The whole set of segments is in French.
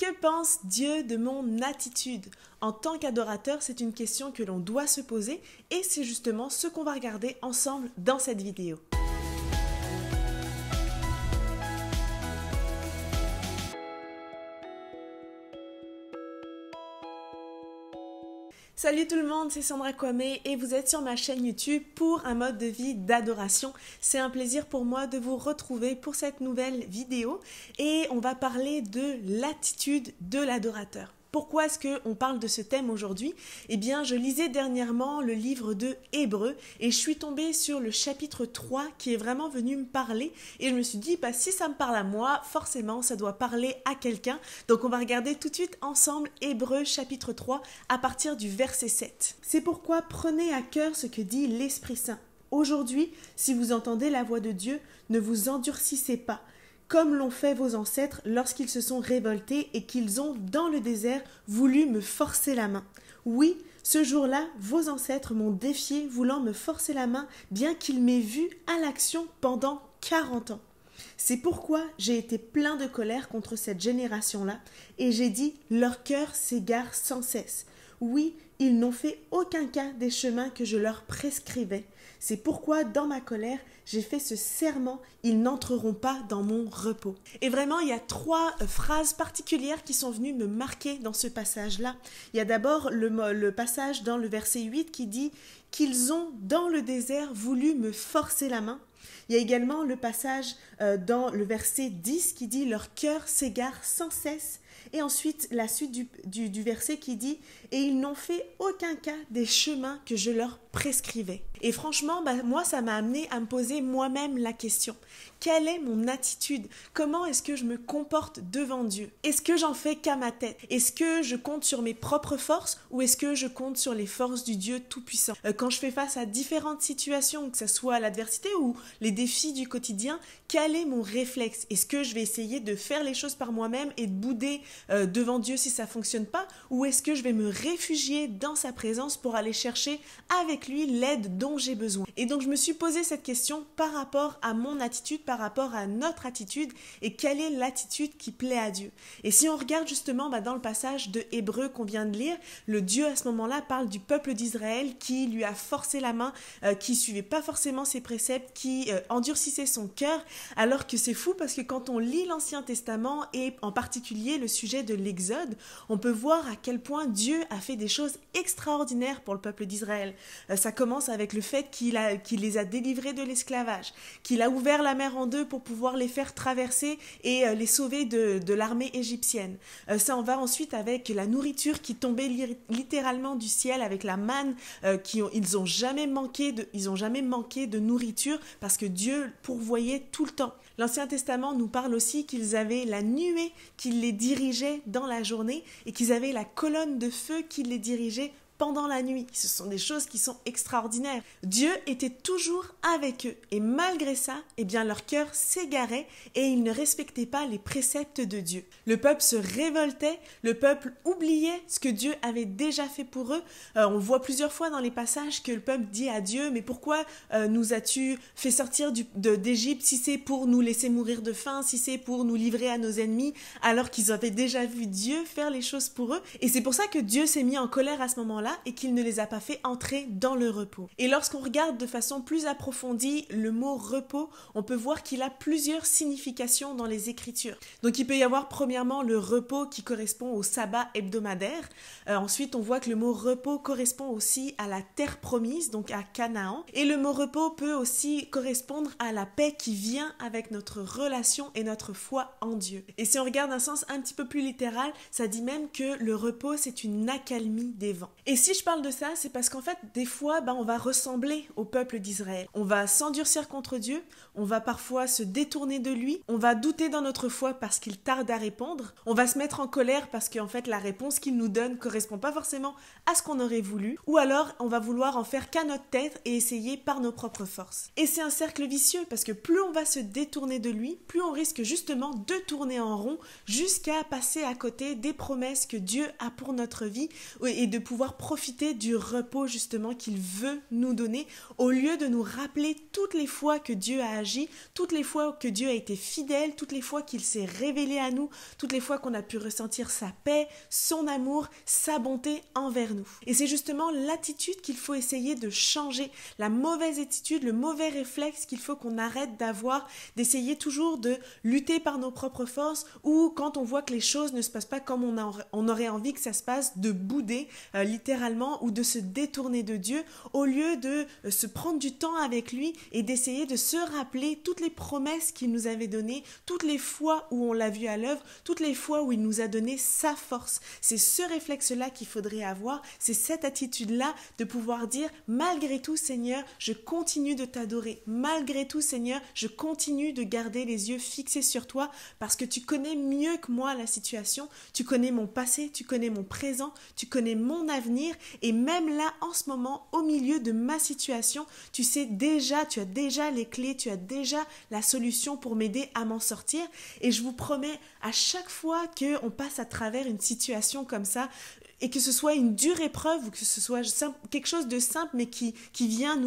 Que pense Dieu de mon attitude? En tant qu'adorateur, c'est une question que l'on doit se poser et c'est justement ce qu'on va regarder ensemble dans cette vidéo. Salut tout le monde, c'est Sandra Kwame et vous êtes sur ma chaîne YouTube pour un mode de vie d'adoration. C'est un plaisir pour moi de vous retrouver pour cette nouvelle vidéo et on va parler de l'attitude de l'adorateur. Pourquoi est-ce qu'on parle de ce thème aujourd'hui? Eh bien, je lisais dernièrement le livre de Hébreux et je suis tombée sur le chapitre 3 qui est vraiment venu me parler et je me suis dit, si ça me parle à moi, forcément, ça doit parler à quelqu'un. Donc, on va regarder tout de suite ensemble Hébreux chapitre 3 à partir du verset 7. C'est pourquoi prenez à cœur ce que dit l'Esprit Saint. Aujourd'hui, si vous entendez la voix de Dieu, ne vous endurcissez pas, comme l'ont fait vos ancêtres lorsqu'ils se sont révoltés et qu'ils ont, dans le désert, voulu me forcer la main. Oui, ce jour-là, vos ancêtres m'ont défié, voulant me forcer la main, bien qu'ils m'aient vu à l'action pendant 40 ans. C'est pourquoi j'ai été plein de colère contre cette génération-là, et j'ai dit, leur cœur s'égare sans cesse. Oui, ils n'ont fait aucun cas des chemins que je leur prescrivais. C'est pourquoi, dans ma colère, j'ai fait ce serment, ils n'entreront pas dans mon repos. Et vraiment, il y a trois phrases particulières qui sont venues me marquer dans ce passage-là. Il y a d'abord le passage dans le verset 8 qui dit « qu'ils ont, dans le désert, voulu me forcer la main ». Il y a également le passage dans le verset 10 qui dit « leur cœur s'égare sans cesse ». Et ensuite, la suite du verset qui dit « et ils n'ont fait aucun cas des chemins que je leur prescrivais ». Et franchement, moi, ça m'a amené à me poser moi-même la question. Quelle est mon attitude? Comment est-ce que je me comporte devant Dieu? Est-ce que j'en fais qu'à ma tête? Est-ce que je compte sur mes propres forces ou est-ce que je compte sur les forces du Dieu Tout-Puissant? Quand je fais face à différentes situations, que ce soit l'adversité ou les défis du quotidien, quel est mon réflexe? Est-ce que je vais essayer de faire les choses par moi-même et de bouder devant Dieu si ça ne fonctionne pas? Ou est-ce que je vais me réfugier dans sa présence pour aller chercher avec lui l'aide dont j'ai besoin? Et donc je me suis posé cette question par rapport à mon attitude, par rapport à notre attitude et quelle est l'attitude qui plaît à Dieu. Et si on regarde justement dans le passage de Hébreux qu'on vient de lire, le Dieu à ce moment-là parle du peuple d'Israël qui lui a forcé la main, qui suivait pas forcément ses préceptes, qui endurcissait son cœur, alors que c'est fou parce que quand on lit l'Ancien Testament et en particulier le sujet de l'Exode, on peut voir à quel point Dieu a fait des choses extraordinaires pour le peuple d'Israël. Ça commence avec le fait qu'il les a délivrés de l'esclavage, qu'il a ouvert la mer en deux pour pouvoir les faire traverser et les sauver de l'armée égyptienne. Ça en va ensuite avec la nourriture qui tombait littéralement du ciel avec la manne. Ils n'ont jamais manqué de nourriture parce que Dieu pourvoyait tout le temps. L'Ancien Testament nous parle aussi qu'ils avaient la nuée qui les dirigeait dans la journée et qu'ils avaient la colonne de feu qui les dirigeait pendant la nuit. Ce sont des choses qui sont extraordinaires. Dieu était toujours avec eux et malgré ça, leur cœur s'égarait et ils ne respectaient pas les préceptes de Dieu. Le peuple se révoltait, le peuple oubliait ce que Dieu avait déjà fait pour eux. On voit plusieurs fois dans les passages que le peuple dit à Dieu, mais pourquoi nous as-tu fait sortir d'Égypte si c'est pour nous laisser mourir de faim, si c'est pour nous livrer à nos ennemis, alors qu'ils avaient déjà vu Dieu faire les choses pour eux. Et c'est pour ça que Dieu s'est mis en colère à ce moment-là et qu'il ne les a pas fait entrer dans le repos. Et lorsqu'on regarde de façon plus approfondie le mot repos, on peut voir qu'il a plusieurs significations dans les Écritures. Donc il peut y avoir premièrement le repos qui correspond au sabbat hebdomadaire. Ensuite, on voit que le mot repos correspond aussi à la terre promise, donc à Canaan. Et le mot repos peut aussi correspondre à la paix qui vient avec notre relation et notre foi en Dieu. Et si on regarde un sens un petit peu plus littéral, ça dit même que le repos, c'est une accalmie des vents. Et si je parle de ça, c'est parce qu'en fait, des fois, on va ressembler au peuple d'Israël. On va s'endurcir contre Dieu, on va parfois se détourner de lui, on va douter dans notre foi parce qu'il tarde à répondre, on va se mettre en colère parce qu'en fait, la réponse qu'il nous donne ne correspond pas forcément à ce qu'on aurait voulu, ou alors on va vouloir en faire qu'à notre tête et essayer par nos propres forces. Et c'est un cercle vicieux parce que plus on va se détourner de lui, plus on risque justement de tourner en rond jusqu'à passer à côté des promesses que Dieu a pour notre vie et de pouvoir profiter du repos justement qu'il veut nous donner, au lieu de nous rappeler toutes les fois que Dieu a agi, toutes les fois que Dieu a été fidèle, toutes les fois qu'il s'est révélé à nous, toutes les fois qu'on a pu ressentir sa paix, son amour, sa bonté envers nous. Et c'est justement l'attitude qu'il faut essayer de changer, la mauvaise attitude, le mauvais réflexe qu'il faut qu'on arrête d'avoir, d'essayer toujours de lutter par nos propres forces, ou quand on voit que les choses ne se passent pas comme on aurait envie que ça se passe, de bouder littéralement, ou de se détourner de Dieu, au lieu de se prendre du temps avec lui et d'essayer de se rappeler toutes les promesses qu'il nous avait données, toutes les fois où on l'a vu à l'œuvre, toutes les fois où il nous a donné sa force. C'est ce réflexe-là qu'il faudrait avoir, c'est cette attitude-là de pouvoir dire « Malgré tout, Seigneur, je continue de t'adorer. Malgré tout, Seigneur, je continue de garder les yeux fixés sur toi parce que tu connais mieux que moi la situation, tu connais mon passé, tu connais mon présent, tu connais mon avenir et même là, en ce moment, au milieu de ma situation, tu as déjà les clés, tu as déjà la solution pour m'aider à m'en sortir. Et je vous promets, à chaque fois qu'on passe à travers une situation comme ça, et que ce soit une dure épreuve ou que ce soit quelque chose de simple mais qui vient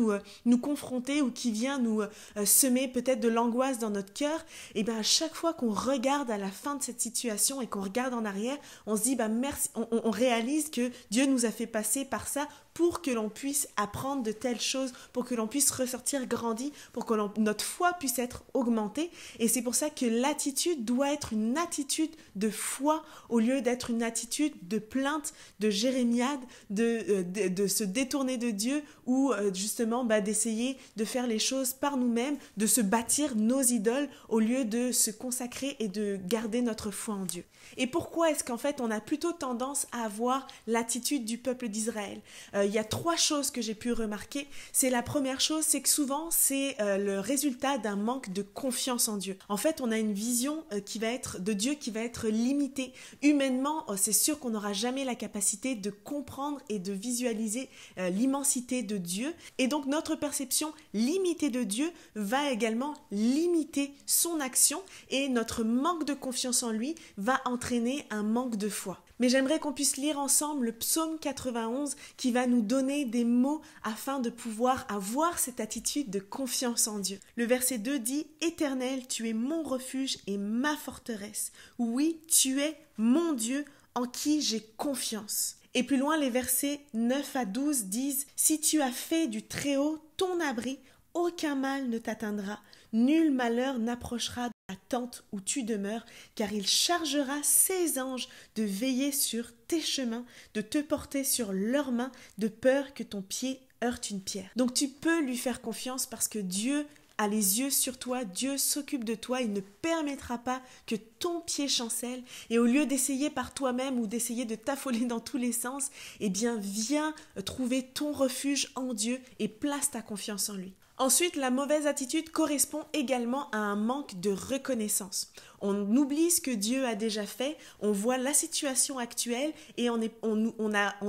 nous confronter ou qui vient nous semer peut-être de l'angoisse dans notre cœur, et bien à chaque fois qu'on regarde à la fin de cette situation et qu'on regarde en arrière, on se dit merci, on réalise que Dieu nous a fait passer par ça pour que l'on puisse apprendre de telles choses, pour que l'on puisse ressortir grandi, pour que notre foi puisse être augmentée. Et c'est pour ça que l'attitude doit être une attitude de foi au lieu d'être une attitude de plainte, de jérémiade, de se détourner de Dieu ou justement d'essayer de faire les choses par nous-mêmes, de se bâtir nos idoles au lieu de se consacrer et de garder notre foi en Dieu. Et pourquoi est-ce qu'en fait on a plutôt tendance à avoir l'attitude du peuple d'Israël ? Il y a 3 choses que j'ai pu remarquer. C'est la première chose, c'est que souvent c'est le résultat d'un manque de confiance en Dieu. En fait, on a une vision qui va être de Dieu qui va être limitée. Humainement, c'est sûr qu'on n'aura jamais la capacité de comprendre et de visualiser l'immensité de Dieu. Et donc notre perception limitée de Dieu va également limiter son action et notre manque de confiance en lui va entraîner un manque de foi. Mais j'aimerais qu'on puisse lire ensemble le psaume 91 qui va nous donner des mots afin de pouvoir avoir cette attitude de confiance en Dieu. Le verset 2 dit « Éternel, tu es mon refuge et ma forteresse. Oui, tu es mon Dieu en qui j'ai confiance. » Et plus loin, les versets 9 à 12 disent « Si tu as fait du Très-Haut ton abri, aucun mal ne t'atteindra, nul malheur n'approchera de la tente où tu demeures, car il chargera ses anges de veiller sur tes chemins, de te porter sur leurs mains, de peur que ton pied heurte une pierre. » Donc tu peux lui faire confiance parce que Dieu a les yeux sur toi, Dieu s'occupe de toi, il ne permettra pas que ton pied chancelle et au lieu d'essayer par toi-même ou d'essayer de t'affoler dans tous les sens, eh bien viens trouver ton refuge en Dieu et place ta confiance en lui. Ensuite, la mauvaise attitude correspond également à un manque de reconnaissance. On oublie ce que Dieu a déjà fait, on voit la situation actuelle et on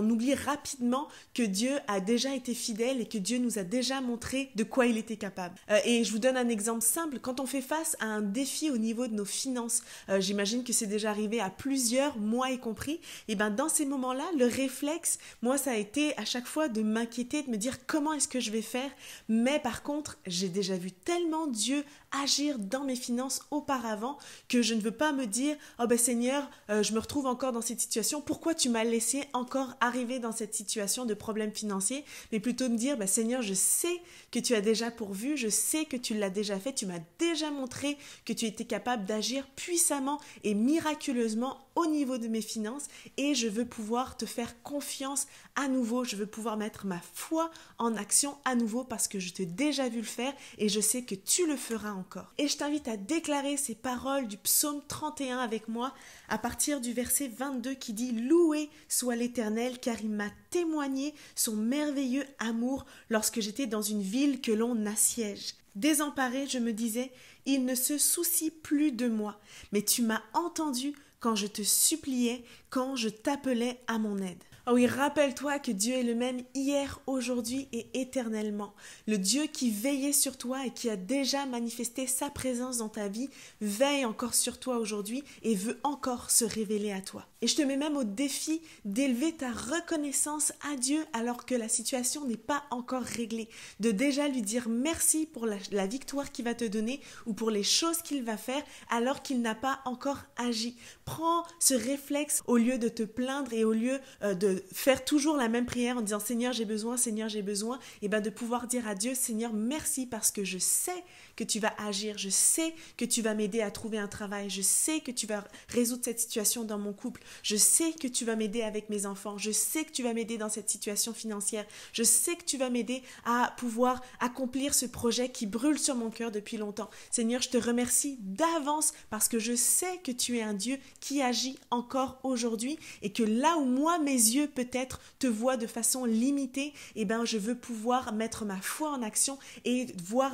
oublie rapidement que Dieu a déjà été fidèle et que Dieu nous a déjà montré de quoi il était capable. Et je vous donne un exemple simple, quand on fait face à un défi au niveau de nos finances, j'imagine que c'est déjà arrivé à plusieurs, moi y compris, et ben dans ces moments-là, le réflexe, moi ça a été à chaque fois de m'inquiéter, de me dire comment est-ce que je vais faire, mais par contre, j'ai déjà vu tellement Dieu agir dans mes finances auparavant que je ne veux pas me dire « Oh ben Seigneur, je me retrouve encore dans cette situation, pourquoi tu m'as laissé encore arriver dans cette situation de problème financier ?» Mais plutôt me dire « Seigneur, je sais que tu as déjà pourvu, je sais que tu l'as déjà fait, tu m'as déjà montré que tu étais capable d'agir puissamment et miraculeusement au niveau de mes finances et je veux pouvoir te faire confiance à nouveau, je veux pouvoir mettre ma foi en action à nouveau parce que je t'ai déjà vu le faire et je sais que tu le feras encore. » Et je t'invite à déclarer ces paroles du psaume 31 avec moi à partir du verset 22 qui dit « Loué soit l'Éternel car il m'a témoigné son merveilleux amour lorsque j'étais dans une ville que l'on assiège. Désemparé, je me disais, il ne se soucie plus de moi, mais tu m'as entendu quand je te suppliais, quand je t'appelais à mon aide. » Ah oui, rappelle-toi que Dieu est le même hier, aujourd'hui et éternellement. Le Dieu qui veillait sur toi et qui a déjà manifesté sa présence dans ta vie, veille encore sur toi aujourd'hui et veut encore se révéler à toi. Et je te mets même au défi d'élever ta reconnaissance à Dieu alors que la situation n'est pas encore réglée. De déjà lui dire merci pour la victoire qu'il va te donner ou pour les choses qu'il va faire alors qu'il n'a pas encore agi. Prends ce réflexe au lieu de te plaindre et au lieu de faire toujours la même prière en disant Seigneur j'ai besoin, et bien de pouvoir dire à Dieu Seigneur merci parce que je sais que tu vas agir, je sais que tu vas m'aider à trouver un travail, je sais que tu vas résoudre cette situation dans mon couple, je sais que tu vas m'aider avec mes enfants, je sais que tu vas m'aider dans cette situation financière, je sais que tu vas m'aider à pouvoir accomplir ce projet qui brûle sur mon cœur depuis longtemps. Seigneur, je te remercie d'avance parce que je sais que tu es un Dieu qui agit encore aujourd'hui et que là où moi, mes yeux peut-être te voient de façon limitée, eh ben je veux pouvoir mettre ma foi en action et voir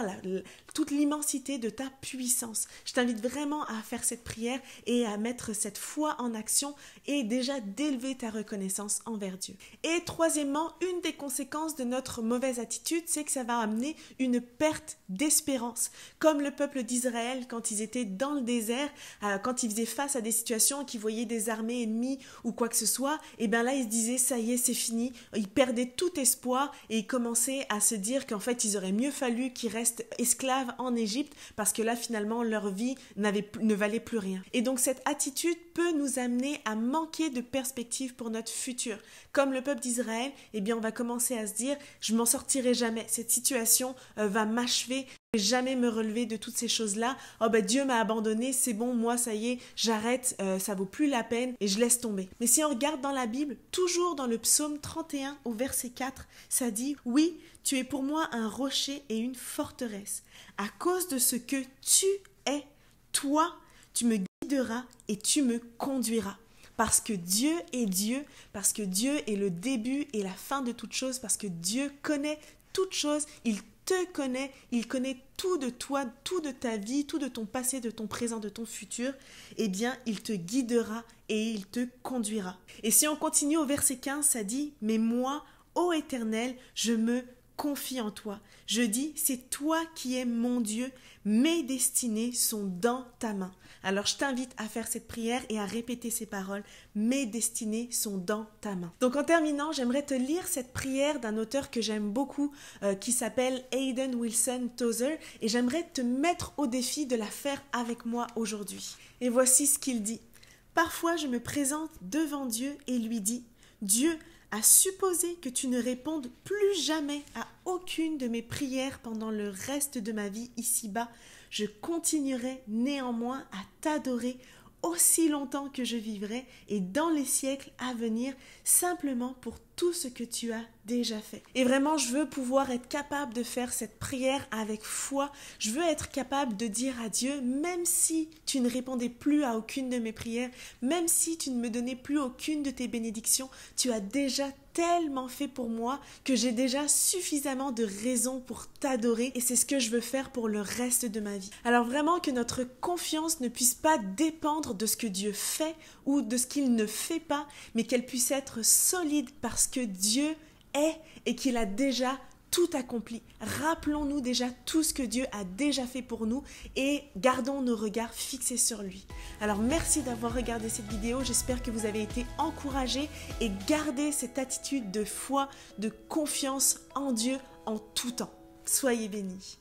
toute l'immensité de ta puissance. Je t'invite vraiment à faire cette prière et à mettre cette foi en action et déjà d'élever ta reconnaissance envers Dieu. Et troisièmement, une des conséquences de notre mauvaise attitude, c'est que ça va amener une perte d'espérance. Comme le peuple d'Israël, quand ils étaient dans le désert, quand ils faisaient face à des situations, qu'ils voyaient des armées ennemies ou quoi que ce soit, et bien là, ils se disaient, ça y est, c'est fini. Ils perdaient tout espoir et ils commençaient à se dire qu'en fait, il aurait mieux fallu qu'ils restent esclaves en Égypte parce que là, finalement, leur vie ne valait plus rien. Et donc, cette attitude peut nous amener à manquer de perspective pour notre futur. Comme le peuple d'Israël, eh bien, on va commencer à se dire, je m'en sortirai jamais. Cette situation va m'achever. Je ne vais jamais me relever de toutes ces choses-là. Oh ben Dieu m'a abandonné, c'est bon, moi ça y est, j'arrête, ça vaut plus la peine et je laisse tomber. Mais si on regarde dans la Bible, toujours dans le psaume 31 au verset 4, ça dit « Oui, tu es pour moi un rocher et une forteresse. À cause de ce que tu es, toi, tu me guideras et tu me conduiras. » Parce que Dieu est Dieu, parce que Dieu est le début et la fin de toutes choses, parce que Dieu connaît toutes choses, il te connaît, il connaît tout de toi, tout de ta vie, tout de ton passé, de ton présent, de ton futur, eh bien, il te guidera et il te conduira. Et si on continue au verset 15, ça dit « Mais moi, ô Éternel, je me confie en toi. Je dis, c'est toi qui es mon Dieu, mes destinées sont dans ta main. » Alors je t'invite à faire cette prière et à répéter ces paroles. Mes destinées sont dans ta main. Donc en terminant, j'aimerais te lire cette prière d'un auteur que j'aime beaucoup qui s'appelle Hayden Wilson Tozer et j'aimerais te mettre au défi de la faire avec moi aujourd'hui. Et voici ce qu'il dit. Parfois je me présente devant Dieu et lui dis, Dieu, à supposer que tu ne répondes plus jamais à aucune de mes prières pendant le reste de ma vie ici-bas, je continuerai néanmoins à t'adorer aussi longtemps que je vivrai et dans les siècles à venir, simplement pour tout ce que tu as déjà fait. Et vraiment, je veux pouvoir être capable de faire cette prière avec foi. Je veux être capable de dire à Dieu, même si tu ne répondais plus à aucune de mes prières, même si tu ne me donnais plus aucune de tes bénédictions, tu as déjà tellement fait pour moi que j'ai déjà suffisamment de raisons pour t'adorer et c'est ce que je veux faire pour le reste de ma vie. Alors vraiment que notre confiance ne puisse pas dépendre de ce que Dieu fait ou de ce qu'il ne fait pas, mais qu'elle puisse être solide parce que Dieu est et qu'il a déjà tout accompli. Rappelons-nous déjà tout ce que Dieu a déjà fait pour nous et gardons nos regards fixés sur lui. Alors merci d'avoir regardé cette vidéo, j'espère que vous avez été encouragés et gardez cette attitude de foi, de confiance en Dieu en tout temps. Soyez bénis.